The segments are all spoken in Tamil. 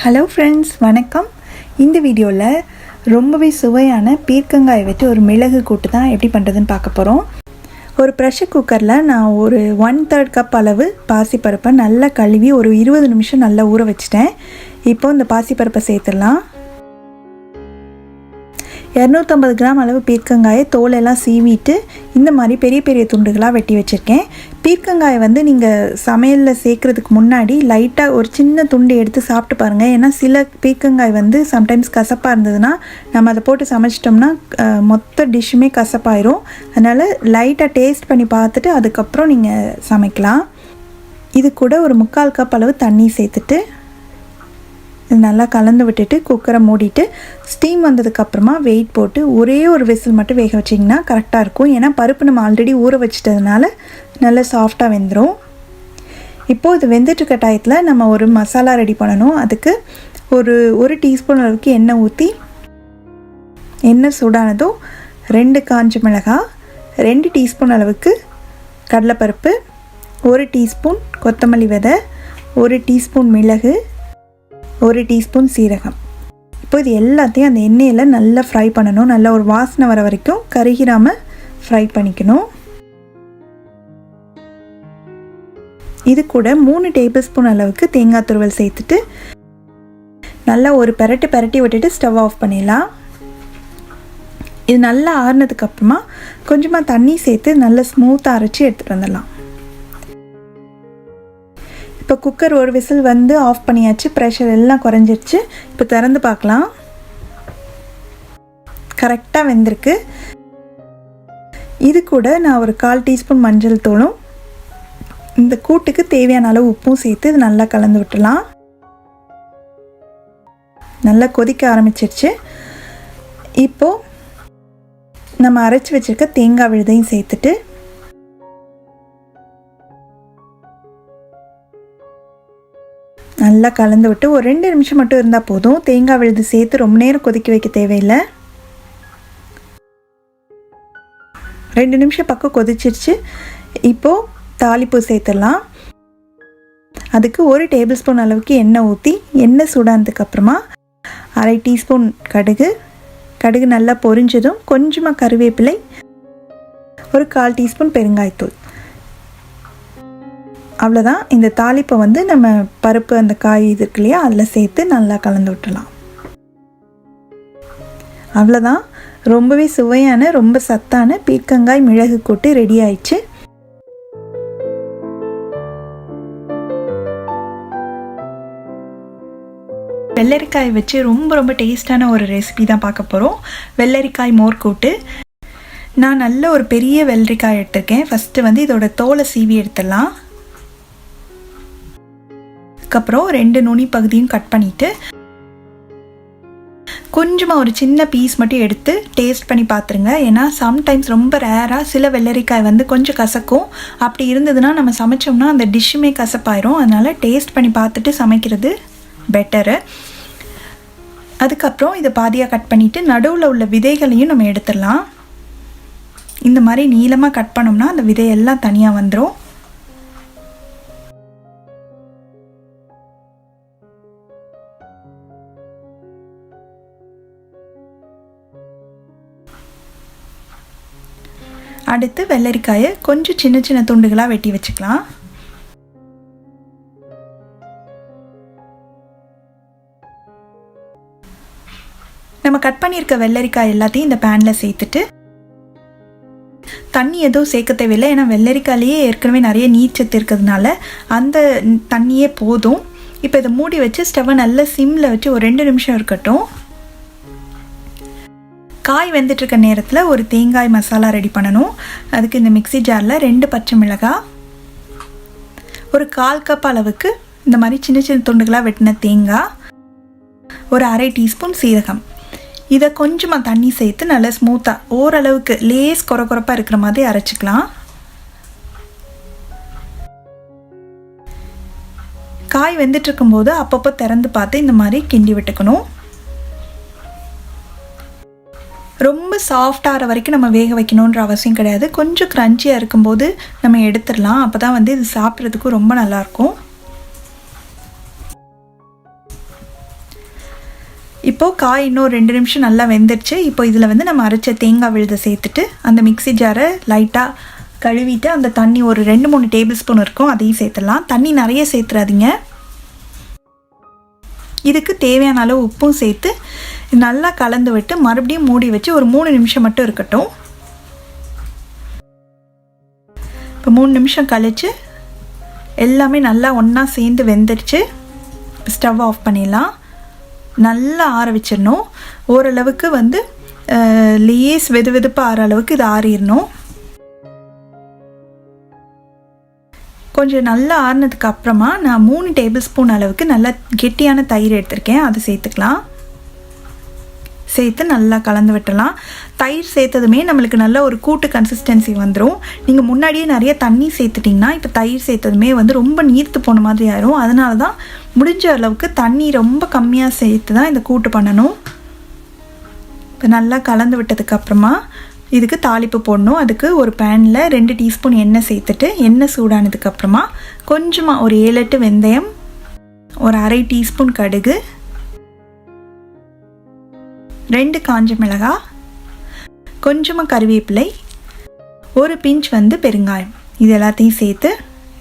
ஹலோ ஃப்ரெண்ட்ஸ், வணக்கம். இந்த வீடியோவில் ரொம்பவே சுவையான பீர்க்கங்காயை வச்சு ஒரு மிளகு கூட்டு தான் எப்படி பண்ணுறதுன்னு பார்க்க போகிறோம். ஒரு ப்ரெஷர் குக்கரில் நான் ஒரு 1/3 கப் அளவு பாசிப்பருப்பை நல்லா கழுவி ஒரு 20 நிமிஷம் நல்லா ஊற வச்சிட்டேன். இப்போது இந்த பாசிப்பருப்பை சேர்த்துடலாம். 250 கிராம் அளவு பீர்க்கங்காயை தோலெல்லாம் சீவிட்டு இந்த மாதிரி பெரிய பெரிய துண்டுகளாக வெட்டி வச்சுருக்கேன். பீர்க்கங்காயை நீங்கள் சமையலில் சேர்க்குறதுக்கு முன்னாடி லைட்டாக ஒரு சின்ன துண்டு எடுத்து சாப்பிட்டு பாருங்கள். ஏன்னா சில பீர்க்கங்காய் சம்டைம்ஸ் கசப்பாக இருந்ததுன்னா நம்ம அதை போட்டு சமைச்சிட்டோம்னா மொத்த டிஷ்ஷுமே கசப்பாயிரும். அதனால் லைட்டாக டேஸ்ட் பண்ணி பார்த்துட்டு அதுக்கப்புறம் நீங்கள் சமைக்கலாம். இது கூட ஒரு 3/4 கப் அளவு தண்ணி சேர்த்துட்டு நல்லா கலந்து விட்டுட்டு குக்கரை மூடிட்டு ஸ்டீம் வந்ததுக்கப்புறமா வெயிட் போட்டு ஒரே ஒரு விசில் மட்டும் வேக வச்சிங்கன்னா கரெக்டாக இருக்கும். ஏன்னா பருப்பு நம்ம ஆல்ரெடி ஊற வச்சிட்டதுனால நல்லா சாஃப்டாக வெந்துடும். இப்போது இது வெந்துட்டுருக்க டயத்தில் நம்ம ஒரு மசாலா ரெடி பண்ணணும். அதுக்கு ஒரு டீஸ்பூன் அளவுக்கு எண்ணெய் ஊற்றி எண்ணெய் சூடானதும் 2 காஞ்ச மிளகாய், 2 டீஸ்பூன் அளவுக்கு கடலைப்பருப்பு, 1 டீஸ்பூன் கொத்தமல்லி விதை, 1 டீஸ்பூன் மிளகு, 1 டீஸ்பூன் சீரகம். இப்போ இது எல்லாத்தையும் அந்த எண்ணெயில் நல்லா ஃப்ரை பண்ணணும். நல்லா ஒரு வாசனை வர வரைக்கும் கருகிராமல் ஃப்ரை பண்ணிக்கணும். இது கூட 3 டேபிள் ஸ்பூன் அளவுக்கு தேங்காய் துருவல் சேர்த்துட்டு நல்லா ஒரு பெரட்டி விட்டுட்டு ஸ்டவ் ஆஃப் பண்ணிடலாம். இது நல்லா ஆறுனதுக்கப்புறமா கொஞ்சமாக தண்ணி சேர்த்து நல்லா ஸ்மூத்தாக அரைச்சி எடுத்துகிட்டு வந்துடலாம். இப்போ குக்கர் ஒரு விசில் ஆஃப் பண்ணியாச்சு. ப்ரெஷர் எல்லாம் குறைஞ்சிருச்சு. இப்போ திறந்து பார்க்கலாம். கரெக்டாக வெந்திருக்கு. இது கூட நான் ஒரு 1/4 டீஸ்பூன் மஞ்சள் தூளும் இந்த கூட்டுக்கு தேவையான அளவு உப்பும் சேர்த்து இது நல்லா கலந்து விட்டுலாம். நல்லா கொதிக்க ஆரம்பிச்சிருச்சு. இப்போது நம்ம அரைச்சி வச்சுருக்க தேங்காய் விழுதையும் சேர்த்துட்டு நல்லா கலந்து விட்டு ஒரு 2 நிமிஷம் மட்டும் இருந்தால் போதும். தேங்காய் விழுது சேர்த்து ரொம்ப நேரம் கொதிக்க வைக்க தேவையில்லை. 2 நிமிஷம் பக்கம் கொதிச்சிருச்சு. இப்போது தாளிப்பு சேர்த்துடலாம். அதுக்கு 1 டேபிள் ஸ்பூன் அளவுக்கு எண்ணெய் ஊற்றி எண்ணெய் சூடானதுக்கப்புறமா 1/2 டீஸ்பூன் கடுகு நல்லா பொரிஞ்சதும் கொஞ்சமாக கருவேப்பிலை, ஒரு 1/4 டீஸ்பூன் பெருங்காயத்தூள். அவ்வளோதான். இந்த தாளிப்பை நம்ம பருப்பு அந்த காய் இது இருக்கு இல்லையா, அதில் சேர்த்து நல்லா கலந்து விட்டுலாம். அவ்வளோதான். ரொம்பவே சுவையான ரொம்ப சத்தான பீர்க்கங்காய் மிளகு கூட்டு ரெடி ஆயிடுச்சு. வெள்ளரிக்காய் வச்சு ரொம்ப டேஸ்டான ஒரு ரெசிபி தான் பார்க்க போகிறோம். வெள்ளரிக்காய் மோர் கூட்டு. நான் நல்ல ஒரு பெரிய வெள்ளரிக்காய் எடுத்திருக்கேன். ஃபஸ்ட்டு இதோட தோலை சீவி எடுத்துடலாம். அதுக்கப்புறம் 2 நுனி பகுதியும் கட் பண்ணிவிட்டு கொஞ்சமாக ஒரு சின்ன பீஸ் மட்டும் எடுத்து டேஸ்ட் பண்ணி பார்த்துருங்க. ஏன்னா சம்டைம்ஸ் ரொம்ப ரேராக சில வெள்ளரிக்காய் கொஞ்சம் கசக்கும். அப்படி இருந்ததுன்னா நம்ம சமைச்சோம்னா அந்த டிஷ்ஷுமே கசப்பாயிரும். அதனால் டேஸ்ட் பண்ணி பார்த்துட்டு சமைக்கிறது பெட்டரு. அதுக்கப்புறம் இதை பாதியாக கட் பண்ணிவிட்டு நடுவில் உள்ள விதைகளையும் நம்ம எடுத்துடலாம். இந்த மாதிரி நீளமாக கட் பண்ணோம்னா அந்த விதையெல்லாம் தனியாக வந்துடும். அடுத்து வெள்ளரிக்காயை கொஞ்சம் சின்ன துண்டுகளாக வெட்டி வச்சுக்கலாம். நம்ம கட் பண்ணியிருக்க வெள்ளரிக்காய் எல்லாத்தையும் இந்த பேனில் சேர்த்துட்டு தண்ணி எதுவும் சேர்க்க தேவையில்லை. ஏன்னா வெள்ளரிக்காயிலேயே ஏற்கனவே நிறைய நீர்ச்சத்து இருக்கிறதுனால அந்த தண்ணியே போதும். இப்போ இதை மூடி வச்சு ஸ்டவ்வை நல்லா சிம்மில் வச்சு ஒரு 2 நிமிஷம் இருக்கட்டும். காய் வெந்துட்டுருக்க நேரத்தில் ஒரு தேங்காய் மசாலா ரெடி பண்ணணும். அதுக்கு இந்த மிக்ஸி ஜாரில் 2 பச்சை மிளகாய், ஒரு 1/4 கப் அளவுக்கு இந்த மாதிரி சின்ன துண்டுகளாக வெட்டின தேங்காய், ஒரு 1/2 டீஸ்பூன் சீரகம், இதை கொஞ்சமாக தண்ணி சேர்த்து நல்லா ஸ்மூத்தாக ஓரளவுக்கு லேஸ் கொரப்பாக இருக்கிற மாதிரி அரைச்சிக்கலாம். காய் வெந்துட்டுருக்கும்போது அப்பப்போ திறந்து பார்த்து இந்த மாதிரி கிண்டி விட்டுக்கணும். ரொம்ப சாஃப்டாகிற வரைக்கும் நம்ம வேக வைக்கணுன்ற அவசியம் கிடையாது. கொஞ்சம் க்ரன்ச்சியாக இருக்கும்போது நம்ம எடுத்துடலாம். அப்போ தான் இது சாப்பிட்றதுக்கு ரொம்ப நல்லாயிருக்கும். இப்போது காய் இன்னும் 2 நிமிஷம் நல்லா வெந்துடுச்சு. இப்போ இதில் வந்து நம்ம அரைச்ச தேங்காய் விழுதை சேர்த்துட்டு அந்த மிக்ஸி ஜாரை லைட்டாக கழுவிட்டு அந்த தண்ணி ஒரு 2-3 டேபிள் ஸ்பூன் இருக்கும், அதையும் சேர்த்துடலாம். தண்ணி நிறைய சேர்த்துறாதீங்க. இதுக்கு தேவையான அளவு உப்பும் சேர்த்து நல்லா கலந்து விட்டு மறுபடியும் மூடி வச்சு ஒரு 3 நிமிஷம் மட்டும் இருக்கட்டும். இப்போ 3 நிமிஷம் கழித்து எல்லாமே நல்லா ஒன்றா சேர்ந்து வெந்துடுச்சு. ஸ்டவ் ஆஃப் பண்ணிடலாம். நல்லா ஆற வச்சிடணும். ஓரளவுக்கு வந்து லேஸ் வெதுப்பாக ஆற அளவுக்கு இது ஆறிடணும். கொஞ்சம் நல்லா ஆறினதுக்கு அப்புறமா நான் 3 டேபிள் ஸ்பூன் அளவுக்கு நல்லா கெட்டியான தயிர் எடுத்திருக்கேன், அதை சேர்த்துக்கலாம். சேர்த்து நல்லா கலந்து விட்டலாம். தயிர் சேர்த்ததுமே நம்மளுக்கு நல்ல ஒரு கூட்டு கன்சிஸ்டன்சி வந்துடும். நீங்கள் முன்னாடியே நிறைய தண்ணி சேர்த்துட்டிங்கன்னா இப்போ தயிர் சேர்த்ததுமே வந்து ரொம்ப நீர்த்து போன மாதிரி ஆயிரும். அதனால தான் முடிஞ்ச அளவுக்கு தண்ணி ரொம்ப கம்மியாக சேர்த்து தான் இந்த கூட்டு பண்ணணும். இப்போ நல்லா கலந்து விட்டதுக்கப்புறமா இதுக்கு தாளிப்பு போடணும். அதுக்கு ஒரு பேனில் 2 டீஸ்பூன் எண்ணெய் சேர்த்துட்டு எண்ணெய் சூடானதுக்கப்புறமா கொஞ்சமாக ஒரு 7-8 வெந்தயம், ஒரு அரை டீஸ்பூன் கடுகு, 2 காஞ்ச மிளகாய், கொஞ்சமாக கறிவேப்பிலை, ஒரு பிஞ்ச் வந்து பெருங்காயம், இது எல்லாத்தையும் சேர்த்து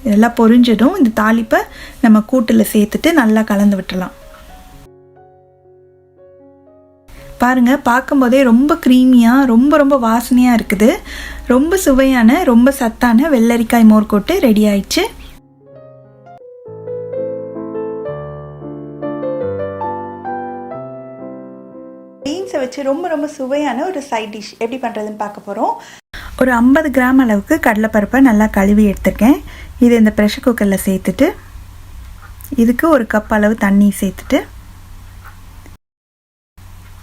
இதெல்லாம் பொரிஞ்சதும் இந்த தாளிப்பை நம்ம கூட்டில் சேர்த்துட்டு நல்லா கலந்து விட்டுறலாம். பாருங்கள், பார்க்கும்போதே ரொம்ப க்ரீமியாக ரொம்ப வாசனையாக இருக்குது. ரொம்ப சுவையான ரொம்ப சத்தான வெள்ளரிக்காய் மோர் கூட்டு ரெடி ஆயிடுச்சு. பீன்ஸை வச்சு ரொம்ப சுவையான ஒரு சைட் டிஷ் எப்படி பண்ணுறதுன்னு பார்க்க போகிறோம். ஒரு 50 கிராம் அளவுக்கு கடலைப்பருப்பை நல்லா கழுவி எடுத்துருக்கேன். இது இந்த ப்ரெஷர் குக்கரில் சேர்த்துட்டு இதுக்கு ஒரு கப் அளவு தண்ணி சேர்த்துட்டு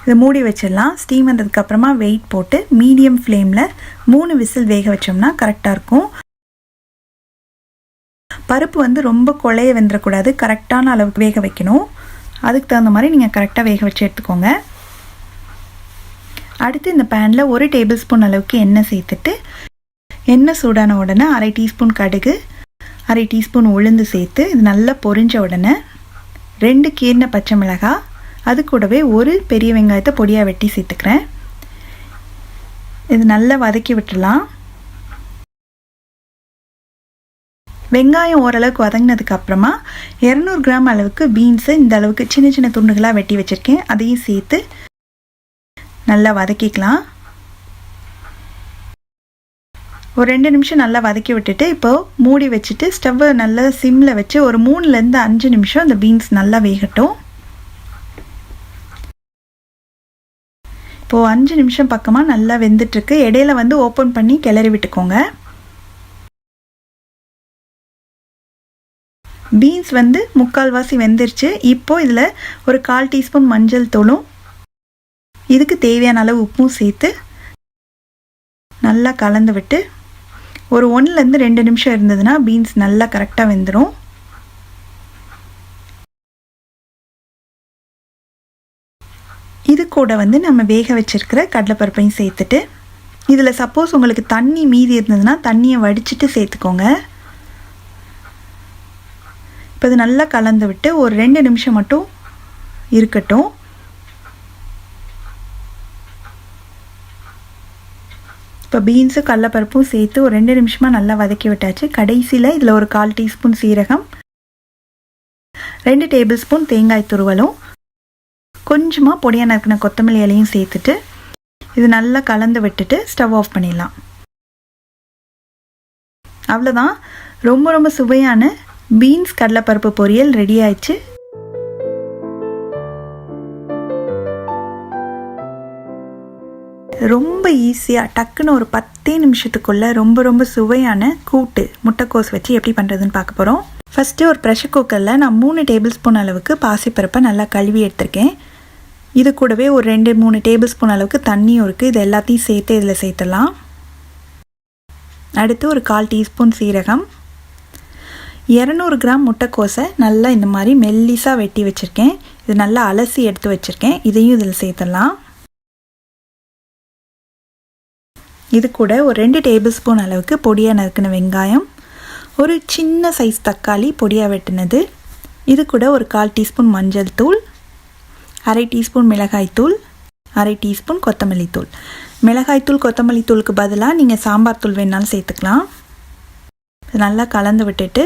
இதை மூடி வச்சிடலாம். ஸ்டீம் வந்ததுக்கப்புறமா வெயிட் போட்டு மீடியம் ஃப்ளேமில் 3 விசில் வேக வச்சோம்னா கரெக்டாக இருக்கும். பருப்பு வந்து ரொம்ப கொலைய வெந்துடக்கூடாது, கரெக்டான அளவுக்கு வேக வைக்கணும். அதுக்கு தகுந்த மாதிரி நீங்கள் கரெக்டாக வேக வச்சு எடுத்துக்கோங்க. அடுத்து இந்த பேனில் 1 டேபிள் ஸ்பூன் அளவுக்கு எண்ணெய் சேர்த்துட்டு எண்ணெய் சூடான உடனே அரை டீஸ்பூன் கடுகு, அரை டீஸ்பூன் உளுந்து சேர்த்து இது நல்லா பொரிஞ்ச உடனே 2 கீறின பச்சை மிளகாய், அது கூடவே ஒரு பெரிய வெங்காயத்தை பொடியாக வெட்டி சேர்த்துக்கிறேன். இது நல்லா வதக்கி விட்டுடலாம். வெங்காயம் ஓரளவுக்கு வதங்கினதுக்கு அப்புறமா 200 கிராம் அளவுக்கு பீன்ஸு இந்த அளவுக்கு சின்ன துண்டுகளாக வெட்டி வச்சுருக்கேன், அதையும் சேர்த்து நல்லா வதக்கிக்கலாம். ஒரு 2 நிமிஷம் நல்லா வதக்கி விட்டுட்டு இப்போது மூடி வச்சுட்டு ஸ்டவ்வை நல்லா சிம்மில் வச்சு ஒரு 3லேருந்து 5 நிமிஷம் இந்த பீன்ஸ் நல்லா வேகட்டும். இப்போது 5 நிமிஷம் பக்கமாக நல்லா வெந்துட்டுருக்கு. இடையில வந்து ஓப்பன் பண்ணி கிளறி விட்டுக்கோங்க. பீன்ஸ் வந்து 3/4 வெந்துருச்சு. இப்போது இதில் ஒரு 1/4 டீஸ்பூன் மஞ்சள் தூளும் இதுக்கு தேவையான அளவு உப்பும் சேர்த்து நல்லா கலந்து விட்டு ஒரு 1லேருந்து 2 நிமிஷம் இருந்ததுன்னா பீன்ஸ் நல்லா கரெக்டாக வெந்துடும். இது கூட வந்து நம்ம வேக வச்சுருக்கிற கடலைப்பருப்பையும் சேர்த்துட்டு இதில் சப்போஸ் உங்களுக்கு தண்ணி மீதி இருந்ததுன்னா தண்ணியை வடிச்சிட்டு சேர்த்துக்கோங்க. இப்போ இது நல்லா கலந்து விட்டு ஒரு 2 நிமிஷம் மட்டும் இருக்கட்டும். இப்போ பீன்ஸும் கடலைப்பருப்பும் சேர்த்து ஒரு 2 நிமிஷமாக நல்லா வதக்கி விட்டாச்சு. கடைசியில் இதில் ஒரு 1/4 டீஸ்பூன் சீரகம், 2 டேபிள் ஸ்பூன் தேங்காய் துருவலும் கொஞ்சமாக பொடியாக நறுக்கின கொத்தமல்லி இலையும் சேர்த்துட்டு இது நல்லா கலந்து விட்டுட்டு ஸ்டவ் ஆஃப் பண்ணிடலாம். அவ்வளோதான், ரொம்ப சுவையான பீன்ஸ் கடலைப்பருப்பு பொரியல் ரெடி ஆயிடுச்சு. ரொம்ப ஈஸியாக டக்குன்னு ஒரு 10 நிமிஷத்துக்குள்ளே ரொம்ப சுவையான கூட்டு முட்டைக்கோஸ் வச்சு எப்படி பண்ணுறதுன்னு பார்க்க போகிறோம். ஃபஸ்ட்டு ஒரு ப்ரெஷர் குக்கரில் நான் 3 டேபிள் ஸ்பூன் அளவுக்கு பாசிப்பருப்பை நல்லா கழுவி எடுத்திருக்கேன். இது கூடவே ஒரு 2-3 டேபிள் ஸ்பூன் அளவுக்கு தண்ணியும் இருக்குது. இது எல்லாத்தையும் சேர்த்து இதில் சேர்த்துடலாம். அடுத்து ஒரு 1/4 டீஸ்பூன் சீரகம், 200 கிராம் முட்டைக்கோஸை நல்லா இந்த மாதிரி மெல்லிஸாக வெட்டி வச்சுருக்கேன். இது நல்லா அலசி எடுத்து வச்சுருக்கேன், இதையும் இதில் சேர்த்துடலாம். இது கூட ஒரு 2 டேபிள் ஸ்பூன் அளவுக்கு பொடியாக நறுக்கின வெங்காயம், ஒரு சின்ன சைஸ் தக்காளி பொடியாக வெட்டினது, இது கூட ஒரு 1/4 டீஸ்பூன் மஞ்சள் தூள், 1/2 டீஸ்பூன் மிளகாய்த்தூள், 1/2 டீஸ்பூன் கொத்தமல்லி தூள். மிளகாய்த்தூள் கொத்தமல்லி தூளுக்கு பதிலாக நீங்கள் சாம்பார் தூள் வேணாலும் சேர்த்துக்கலாம். நல்லா கலந்து விட்டுட்டு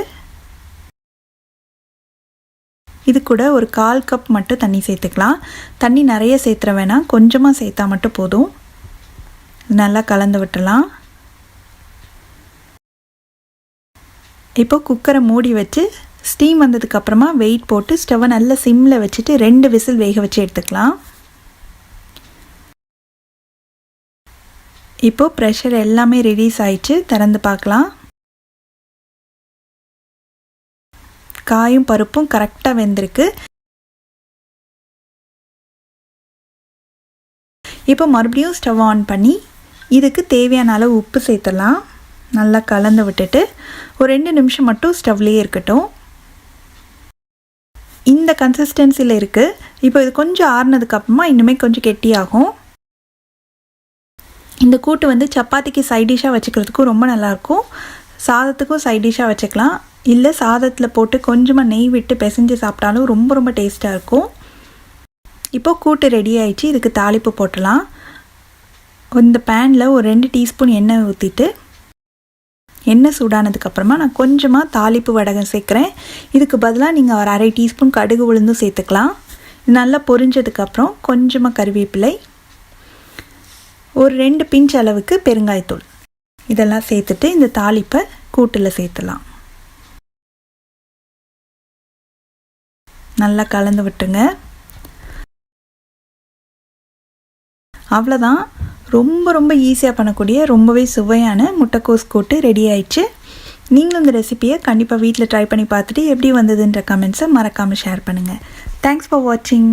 இது கூட ஒரு 1/4 கப் மட்டும் தண்ணி சேர்த்துக்கலாம். தண்ணி நிறைய சேர்த்துற வேணாம், கொஞ்சமாக சேர்த்தா மட்டும் போதும். நல்லா கலந்து விட்டுலாம். இப்போ குக்கரை மூடி வச்சு ஸ்டீம் வந்ததுக்கப்புறமா வெயிட் போட்டு ஸ்டவ்வை நல்லா சிம்மில் வச்சுட்டு 2 விசில் வேக வச்சு எடுத்துக்கலாம். இப்போது ப்ரெஷர் எல்லாமே ரிலீஸ் ஆயிடுச்சு. திறந்து பார்க்கலாம். காயும் பருப்பும் கரெக்டாக வெந்திருக்கு. இப்போ மறுபடியும் ஸ்டவ் ஆன் பண்ணி இதுக்கு தேவையான அளவு உப்பு சேர்த்துடலாம். நல்லா கலந்து விட்டுட்டு ஒரு 2 நிமிஷம் மட்டும் ஸ்டவ்லேயே இருக்கட்டும். இந்த கன்சிஸ்டன்சியில் இருக்குது. இப்போ இது கொஞ்சம் ஆறுனதுக்கப்புறமா இன்னுமே கொஞ்சம் கெட்டியாகும். இந்த கூட்டு வந்து சப்பாத்திக்கு சைடிஷ்ஷாக வச்சுக்கிறதுக்கும் ரொம்ப நல்லாயிருக்கும். சாதத்துக்கும் சைடிஷ்ஷாக வச்சுக்கலாம். இல்லை சாதத்தில் போட்டு கொஞ்சமாக நெய் விட்டு பிசைஞ்சு சாப்பிட்டாலும் ரொம்ப ரொம்ப டேஸ்ட்டாக இருக்கும். இப்போது கூட்டு ரெடி ஆயிடுச்சு. இதுக்கு தாளிப்பு போட்டலாம். இந்த பேனில் ஒரு 2 டீஸ்பூன் எண்ணெய் ஊற்றிட்டு எண்ணெய் சூடானதுக்கப்புறமா நான் கொஞ்சமாக தாளிப்பு வடகம் சேர்க்குறேன். இதுக்கு பதிலாக நீங்கள் ஒரு 1/2 டீஸ்பூன் கடுகு உளுந்தும் சேர்த்துக்கலாம். இது நல்லா பொரிஞ்சதுக்கப்புறம் கொஞ்சமாக கறிவேப்பிலை, ஒரு 2 பிஞ்ச் அளவுக்கு பெருங்காயத்தூள் இதெல்லாம் சேர்த்துட்டு இந்த தாளிப்பை கூட்டில் சேர்த்துலாம். நல்லா கலந்து விட்டுங்க. அவ்வளோதான். ரொம்ப ரொம்ப ஈஸியாக பண்ணக்கூடிய ரொம்பவே சுவையான முட்டைக்கோஸ் கூட்டு ரெடி ஆயிடுச்சு. நீங்களும் இந்த ரெசிபியை கண்டிப்பாக வீட்டில் ட்ரை பண்ணி பார்த்துட்டு எப்படி வந்ததுன்ற கமெண்ட்ஸை மறக்காமல் ஷேர் பண்ணுங்கள். தேங்க்ஸ் ஃபார் வாட்சிங்.